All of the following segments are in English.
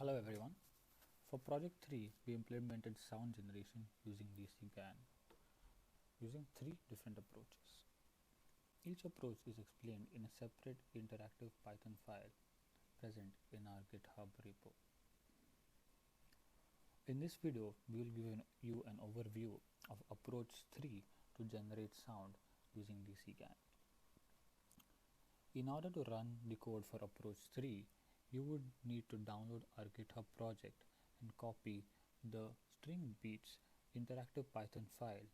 Hello everyone. For project 3, we implemented sound generation using DCGAN using 3 different approaches. Each approach is explained in a separate interactive Python file present in our GitHub repo. In this video, we will give you an overview of approach 3 to generate sound using DCGAN. In order to run the code for approach 3, you would need to download our GitHub project and copy the string beats interactive Python file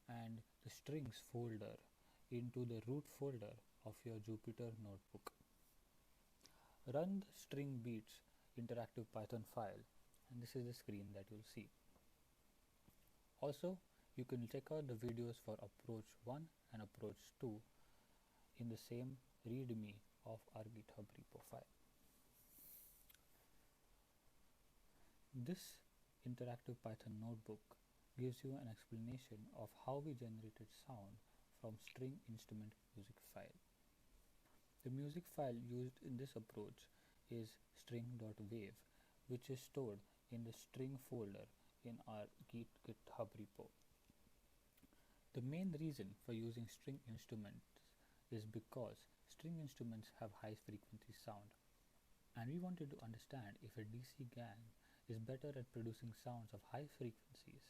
and the strings folder into the root folder of your Jupyter notebook. Run the string beats interactive Python file, and this is the screen that you'll see. Also, you can check out the videos for approach 1 and approach 2 in the same readme of our GitHub repo file. This interactive Python notebook gives you an explanation of how we generated sound from string instrument music file. The music file used in this approach is string.wave, which is stored in the string folder in our GitHub repo. The main reason for using string instruments is because string instruments have high frequency sound, and we wanted to understand if a DCGAN is better at producing sounds of high frequencies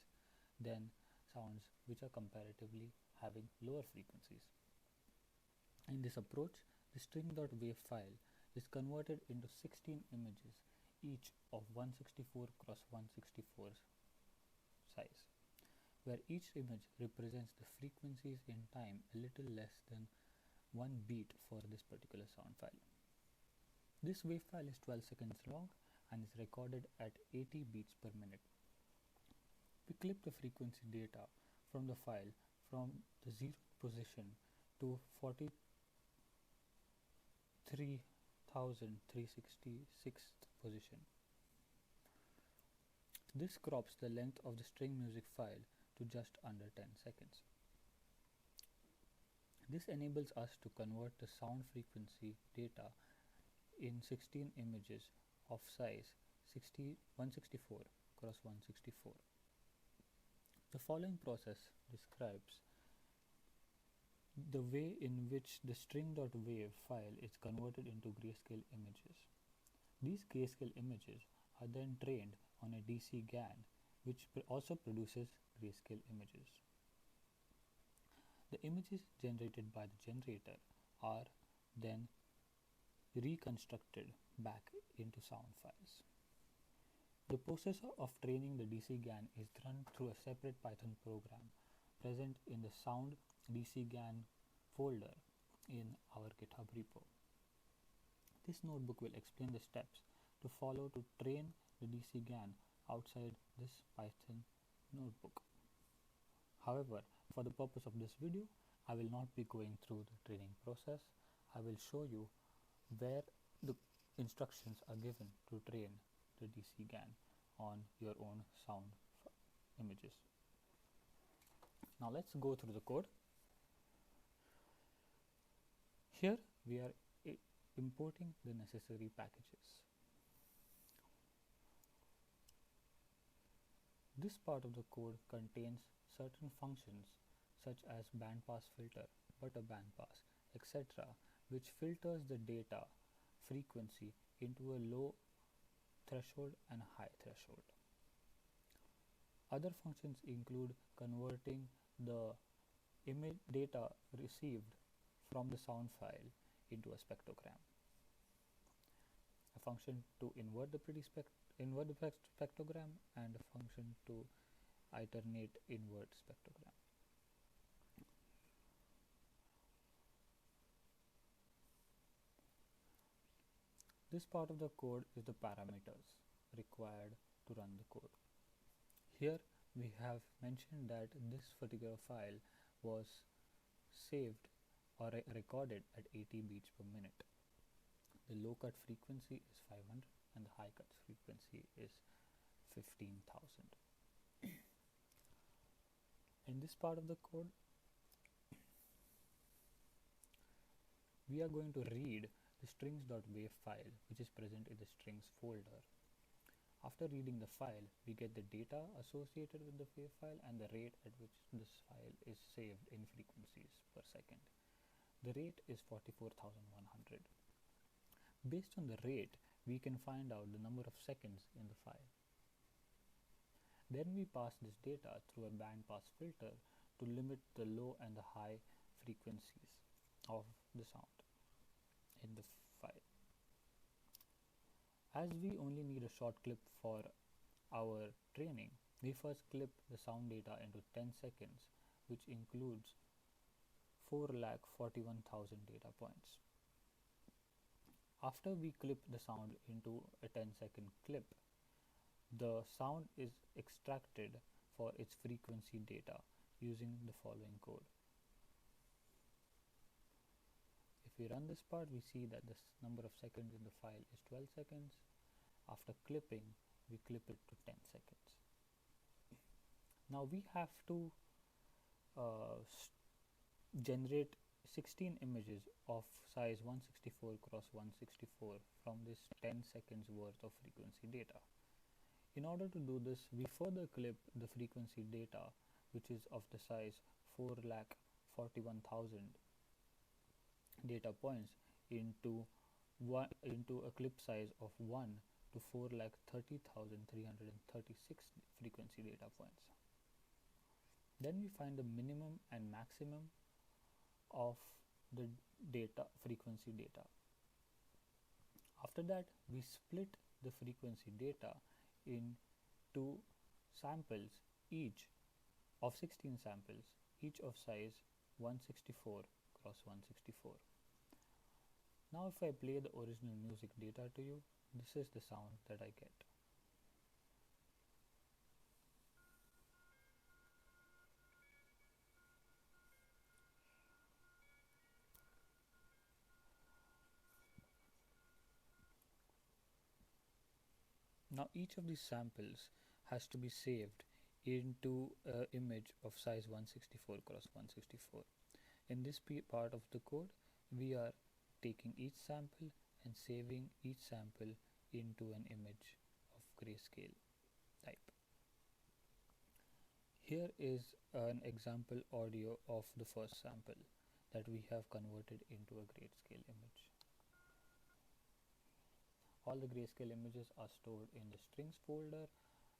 than sounds which are comparatively having lower frequencies. In this approach, the string.wave file is converted into 16 images, each of 164 x 164 size, where each image represents the frequencies in time a little less than 1 beat for this particular sound file. This wave file is 12 seconds long and is recorded at 80 beats per minute. We clip the frequency data from the file from the 0th position to 43,366th position. This crops the length of the string music file to just under 10 seconds. This enables us to convert the sound frequency data in 16 images of size 164 x 164. The following process describes the way in which the string.wave file is converted into grayscale images. These grayscale images are then trained on a DCGAN, which also produces grayscale images. The images generated by the generator are then reconstructed back into sound files. The process of training the DCGAN is run through a separate Python program present in the sound DCGAN folder in our GitHub repo. This notebook will explain the steps to follow to train the DCGAN outside this Python notebook. However, for the purpose of this video, I will not be going through the training process. I will show you where the instructions are given to train the DCGAN on your own sound images. Now let's go through the code. Here we are importing the necessary packages. This part of the code contains certain functions such as bandpass filter, button bandpass, etc., which filters the data frequency into a low threshold and a high threshold. Other functions include converting the image data received from the sound file into a spectrogram, a function to invert the spectrogram, and a function to alternate invert spectrogram. This part of the code is the parameters required to run the code. Here we have mentioned that this particular file was saved or recorded at 80 beats per minute. The low cut frequency is 500 and the high cut frequency is 15,000. In this part of the code, we are going to read the strings.wave file, which is present in the strings folder, After reading the file, we get the data associated with the wave file and the rate at which this file is saved in frequencies per second. The rate is 44,100. Based on the rate, we can find out the number of seconds in the file. Then we pass this data through a band pass filter to limit the low and the high frequencies of the sound in the file. As we only need a short clip for our training, we first clip the sound data into 10 seconds, which includes 4,41,000 data points. After we clip the sound into a 10-second clip, the sound is extracted for its frequency data using the following code. If we run this part, we see that the number of seconds in the file is 12 seconds. After clipping, we clip it to 10 seconds. Now we have to generate 16 images of size 164 cross 164 from this 10 seconds worth of frequency data. In order to do this, we further clip the frequency data, which is of the size 4,41,000 data points, into a clip size of 1 to 4,30,336 frequency data points. Then we find the minimum and maximum of the frequency data. After that, we split the frequency data into samples, each of 16 samples, each of size 164 cross 164. Now if I play the original music data to you, this is the sound that I get. Now each of these samples has to be saved into an image of size 164 cross 164. In this part of the code, we are taking each sample and saving each sample into an image of grayscale type. Here is an example audio of the first sample that we have converted into a grayscale image. All the grayscale images are stored in the strings folder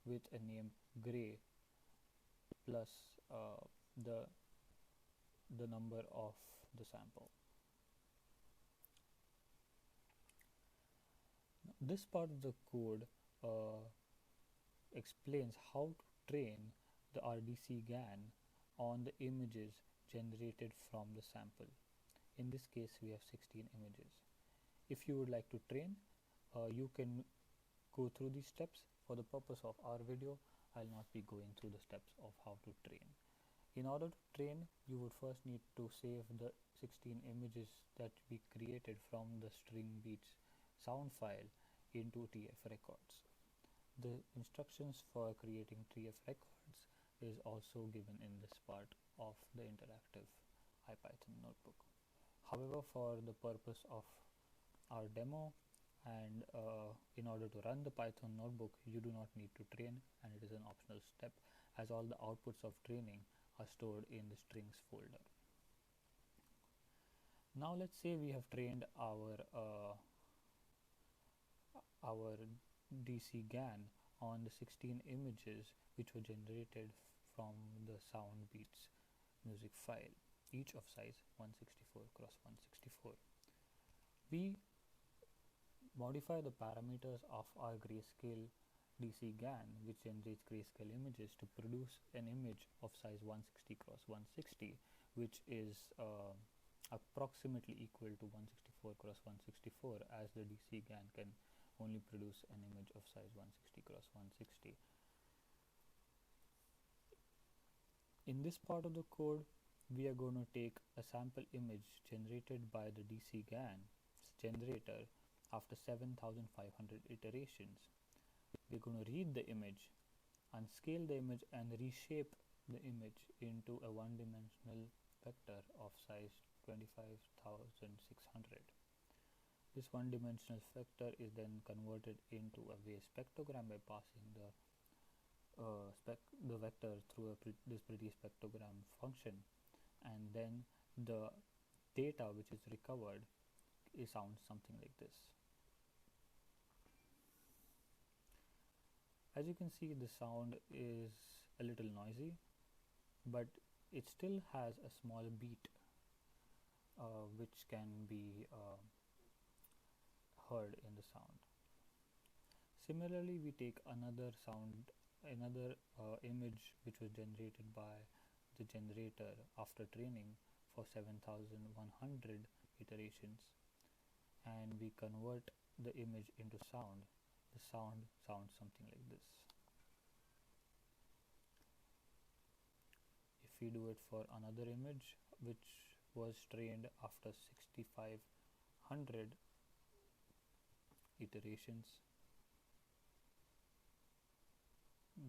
with a name gray plus the number of the sample. This part of the code explains how to train the DCGAN on the images generated from the sample. In this case, we have 16 images. If you would like to train, you can go through these steps. For the purpose of our video, I'll not be going through the steps of how to train. In order to train, you would first need to save the 16 images that we created from the string beats sound file into TF records. The instructions for creating TF records is also given in this part of the interactive IPython notebook. However, for the purpose of our demo and in order to run the Python notebook, you do not need to train, and it is an optional step as all the outputs of training are stored in the strings folder. Now let's say we have trained our DCGAN on the 16 images which were generated from the sound beats music file, each of size 164 cross 164. We modify the parameters of our grayscale DCGAN, which generates grayscale images, to produce an image of size 160 cross 160, which is approximately equal to 164 cross 164, as the DCGAN can only produce an image of size 160 cross 160. In this part of the code, we are going to take a sample image generated by the DCGAN generator after 7,500 iterations. We're going to read the image, unscale the image, and reshape the image into a one-dimensional vector of size 25,600. This one-dimensional vector is then converted into a wave spectrogram by passing the vector through this pretty spectrogram function, and then the data which is recovered sounds something like this. As you can see, the sound is a little noisy, but it still has a small beat which can be heard in the sound. Similarly, we take another image which was generated by the generator after training for 7100 iterations, and we convert the image into sound. The sound sounds something like this. If we do it for another image which was trained after 6500 iterations,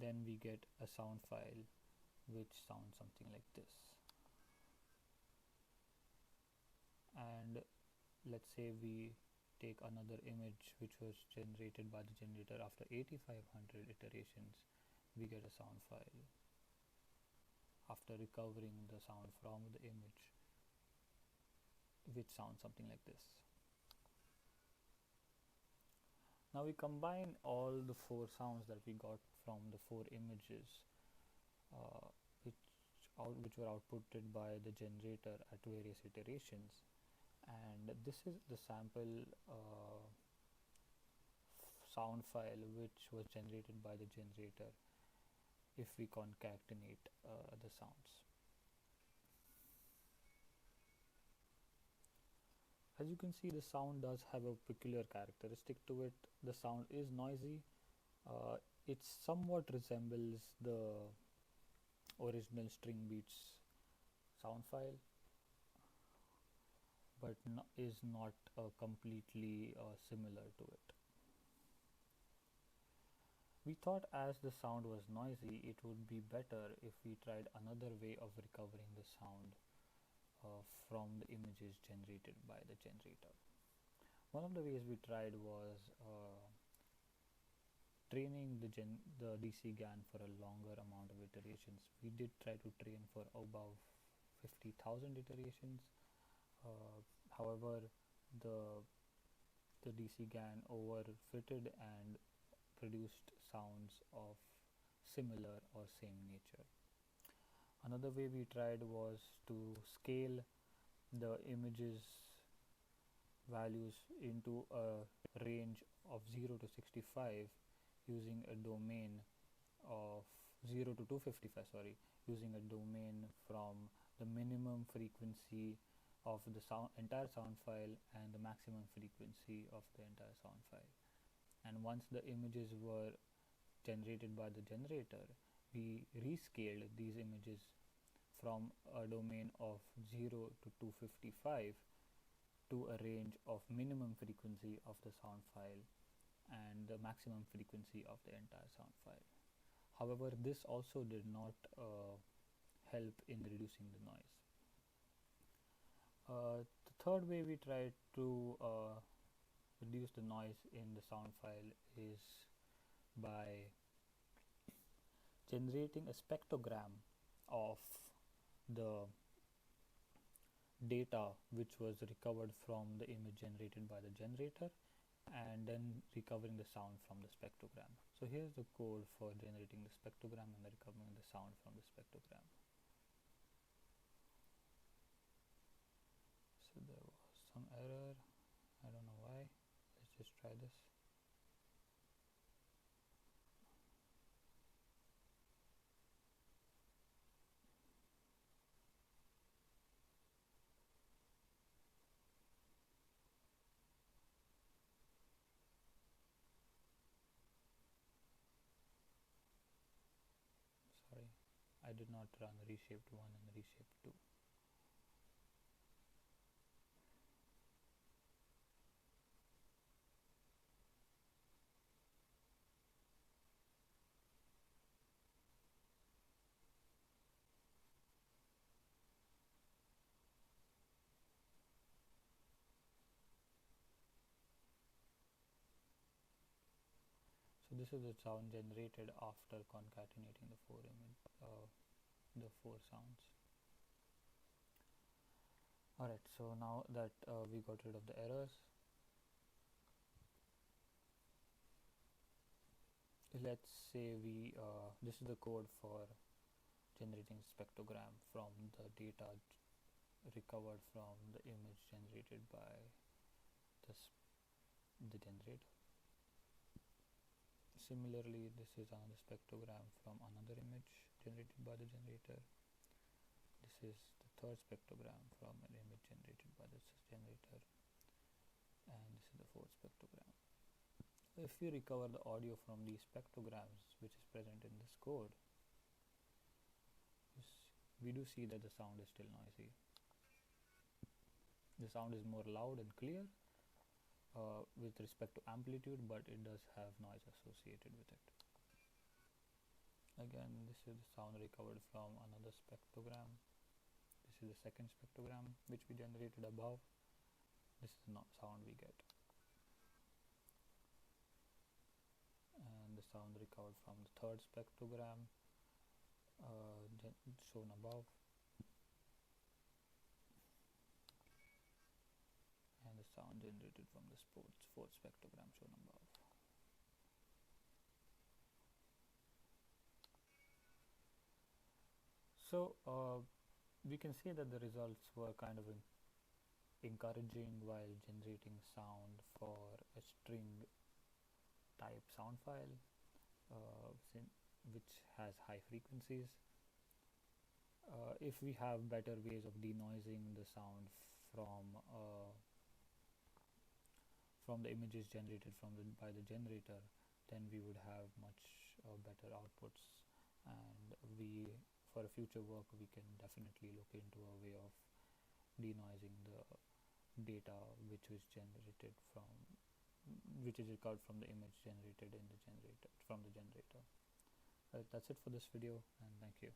then we get a sound file which sounds something like this. And let's say we take another image which was generated by the generator after 8500 iterations, we get a sound file after recovering the sound from the image, which sounds something like this. Now we combine all the 4 sounds that we got from the 4 images which were outputted by the generator at various iterations, and this is the sample sound file which was generated by the generator if we concatenate the sounds. As you can see, the sound does have a peculiar characteristic to it. The sound is noisy. It somewhat resembles the original string beats sound file, but is not completely similar to it. We thought as the sound was noisy, it would be better if we tried another way of recovering the sound from the images generated by the generator. One of the ways we tried was training the DCGAN for a longer amount of iterations. We did try to train for above 50,000 iterations. However, the DCGAN overfitted and produced sounds of similar or same nature. Another way we tried was to scale the images values into a range of 0 to 65 using a domain of 0 to 255, using a domain from the minimum frequency of the entire sound file and the maximum frequency of the entire sound file. And once the images were generated by the generator, we rescaled these images from a domain of 0 to 255 to a range of minimum frequency of the sound file and the maximum frequency of the entire sound file. However, this also did not help in reducing the noise. The third way we tried to reduce the noise in the sound file is by generating a spectrogram of the data which was recovered from the image generated by the generator, and then recovering the sound from the spectrogram. So here's the code for generating the spectrogram and recovering the sound from the spectrogram. So there was some error, I don't know why. Let's just try this. Sorry, I did not run reshaped 1 and reshaped 2. So this is the sound generated after concatenating the the four sounds. Alright, so now that we got rid of the errors, let's say this is the code for generating spectrogram from the data recovered from the image generated by the generator. Similarly, this is another spectrogram from another image generated by the generator. This is the third spectrogram from an image generated by this generator, and this is the fourth spectrogram. If we recover the audio from these spectrograms, which is present in this code, we do see that the sound is still noisy. The sound is more loud and clear with respect to amplitude, but it does have noise associated with it. Again, this is the sound recovered from another spectrogram. This is the second spectrogram which we generated above. This is the sound we get. And the sound recovered from the third spectrogram shown above. And the sound generated from the fourth spectrogram shown above. So we can see that the results were kind of encouraging while generating sound for a string type sound file which has high frequencies. If we have better ways of denoising the sound from the images generated by the generator, then we would have much better outputs, and for a future work we can definitely look into a way of denoising the data which is recovered from the image generated from the generator. That's it for this video, and thank you.